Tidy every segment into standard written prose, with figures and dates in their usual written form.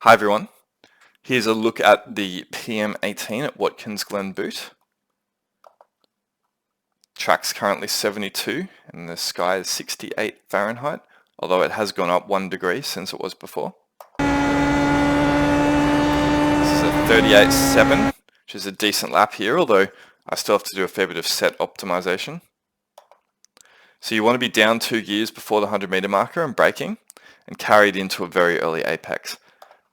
Hi everyone, here's a look at the PM18 at Watkins Glen Boot. Track's currently 72 and the sky is 68 Fahrenheit, although it has gone up 1 degree since it was before. This is a 38.7, which is a decent lap here, although I still have to do a fair bit of set optimization. So you want to be down 2 gears before the 100 meter marker and braking and carried into a very early apex.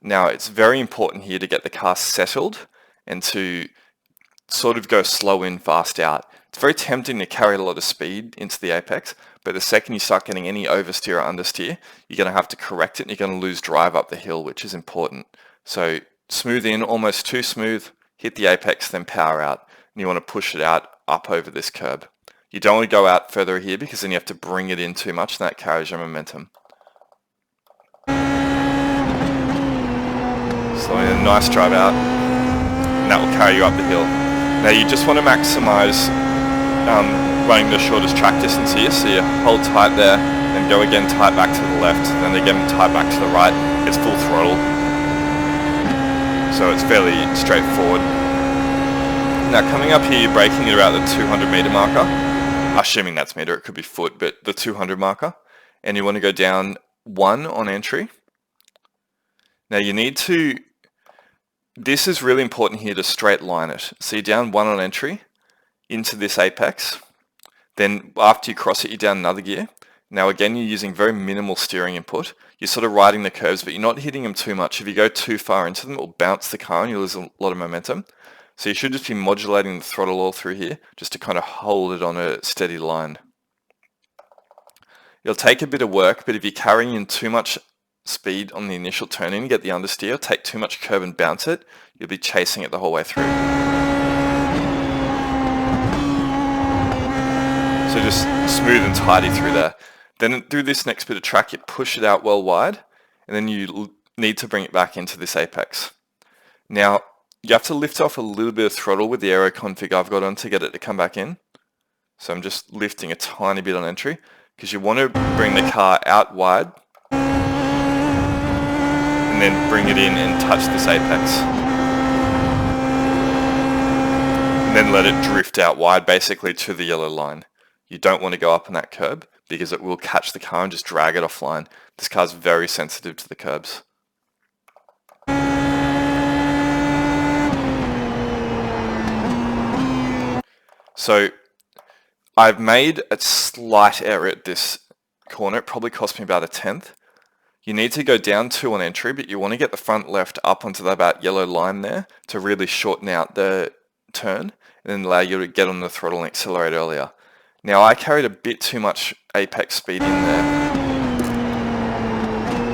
Now it's very important here to get the car settled and to sort of go slow in, fast out. It's very tempting to carry a lot of speed into the apex, but the second you start getting any oversteer or understeer, you're going to have to correct it and you're going to lose drive up the hill, which is important. So smooth in, almost too smooth, hit the apex, then power out. And you want to push it out up over this curb. You don't want to go out further here because then you have to bring it in too much and that carries your momentum. So a nice drive out, and that will carry you up the hill. Now you just want to maximize running the shortest track distance here, so you hold tight there, and go again tight back to the left, and then again tight back to the right. It's full throttle, so it's fairly straightforward. Now coming up here, you're braking at about the 200 meter marker, assuming that's meter, it could be foot, but the 200 marker, and you want to go down 1 on entry. Now you need to, this is really important here to straight line it. So you're down 1 on entry into this apex. Then after you cross it, you're down another gear. Now again, you're using very minimal steering input. You're sort of riding the curves, but you're not hitting them too much. If you go too far into them, it will bounce the car and you lose a lot of momentum. So you should just be modulating the throttle all through here, just to kind of hold it on a steady line. It'll take a bit of work, but if you're carrying in too much speed on the initial turn in, get the understeer, take too much curb and bounce it, you'll be chasing it the whole way through. So just smooth and tidy through there. Then through this next bit of track, you push it out well wide, and then you need to bring it back into this apex. Now, you have to lift off a little bit of throttle with the aero config I've got on to get it to come back in. So I'm just lifting a tiny bit on entry, because you want to bring the car out wide, and then bring it in and touch this apex. And then let it drift out wide basically to the yellow line. You don't want to go up on that curb because it will catch the car and just drag it offline. This car's very sensitive to the curbs. So I've made a slight error at this corner. It probably cost me about 1/10. You need to go down 2 on entry, but you want to get the front left up onto that yellow line there to really shorten out the turn and then allow you to get on the throttle and accelerate earlier. Now I carried a bit too much apex speed in there,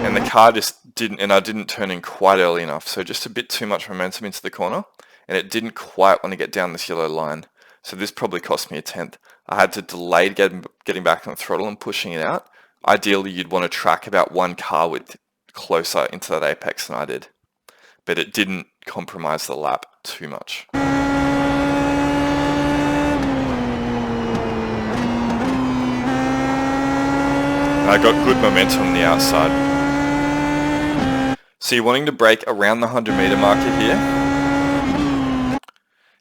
and the car just didn't, and I didn't turn in quite early enough, so just a bit too much momentum into the corner, and it didn't quite want to get down this yellow line. So this probably cost me 1/10. I had to delay getting back on the throttle and pushing it out. Ideally, you'd want to track about 1 car width closer into that apex than I did, but it didn't compromise the lap too much. I got good momentum on the outside. So you're wanting to brake around the 100 meter marker here,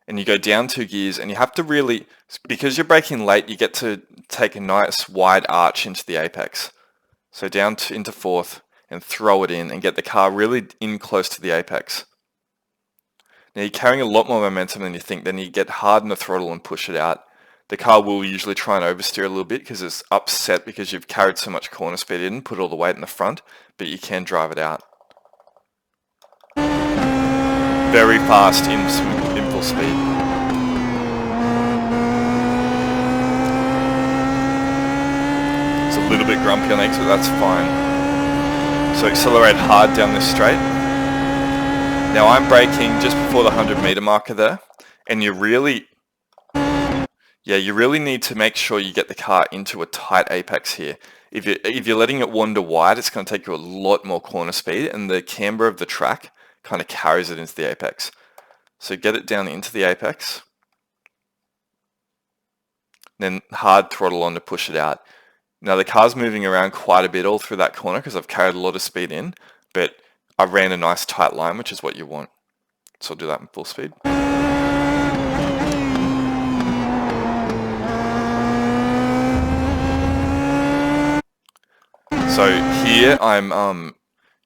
and you go down 2 gears, and you have to really, because you're braking late, you get to take a nice wide arch into the apex. So down into 4th and throw it in and get the car really in close to the apex. Now you're carrying a lot more momentum than you think, then you get hard on the throttle and push it out. The car will usually try and oversteer a little bit because it's upset because you've carried so much corner speed in, put all the weight in the front, but you can drive it out. Very fast in full speed. It's a little bit grumpy on exit, that's fine. So accelerate hard down this straight. Now I'm braking just before the 100 meter marker there, and you really need to make sure you get the car into a tight apex here. If you're letting it wander wide, it's going to take you a lot more corner speed, and the camber of the track kind of carries it into the apex. So get it down into the apex, then hard throttle on to push it out. Now the car's moving around quite a bit all through that corner because I've carried a lot of speed in, but I ran a nice tight line, which is what you want. So I'll do that in full speed. So here I'm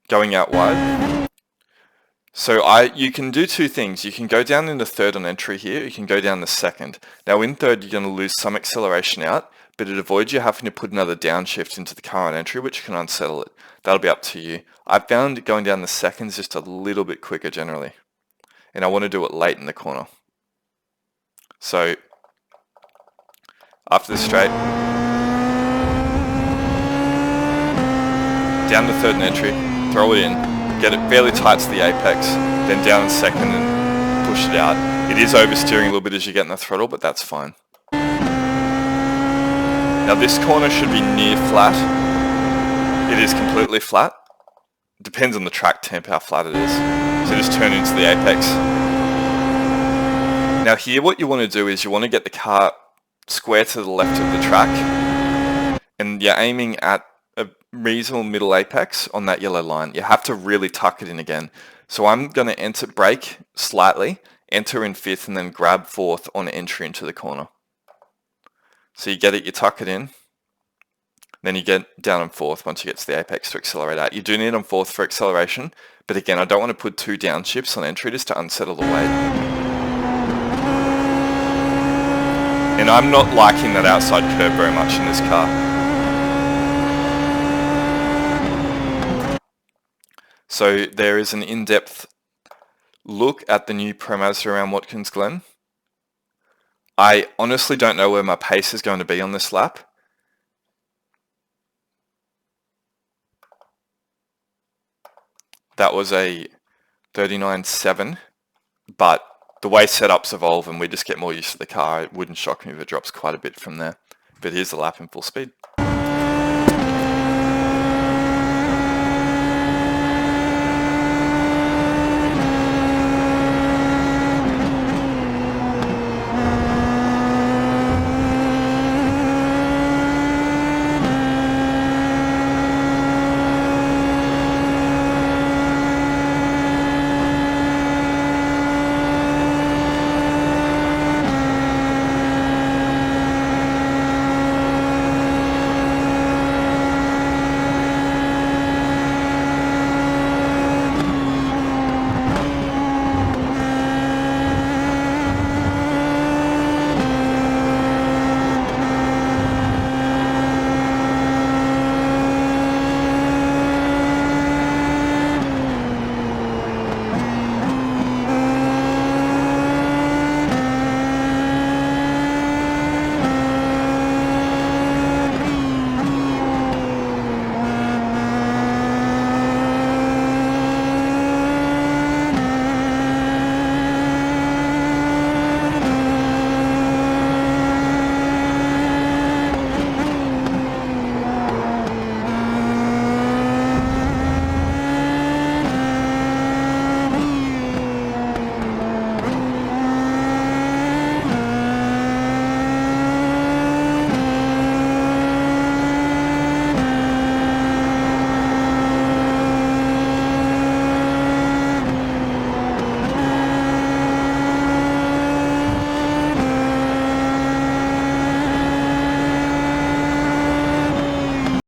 going out wide. So you can do two things. You can go down into third on entry here. You can go down the second. Now in third, you're going to lose some acceleration out, but it avoids you having to put another downshift into the car on entry, which can unsettle it. That'll be up to you. I found going down the second is just a little bit quicker generally, and I want to do it late in the corner. So after the straight, down the third and entry, throw it in, get it fairly tight to the apex, then down in second and push it out. It is oversteering a little bit as you get in the throttle, but that's fine. Now this corner should be near flat. It is completely flat. Depends on the track temp how flat it is. So just turn into the apex. Now here what you want to do is you want to get the car square to the left of the track, and you're aiming at a reasonable middle apex on that yellow line. You have to really tuck it in again. So I'm going to enter brake slightly, enter in fifth, and then grab fourth on entry into the corner. So you get it, you tuck it in, then you get down on fourth once you get to the apex to accelerate out. You do need on fourth for acceleration, but again, I don't want to put two downshifts on entry just to unsettle the weight. And I'm not liking that outside curve very much in this car. So there is an in-depth look at the new Pro Mazda around Watkins Glen. I honestly don't know where my pace is going to be on this lap. That was a 39.7, but the way setups evolve and we just get more used to the car, it wouldn't shock me if it drops quite a bit from there. But here's the lap in full speed.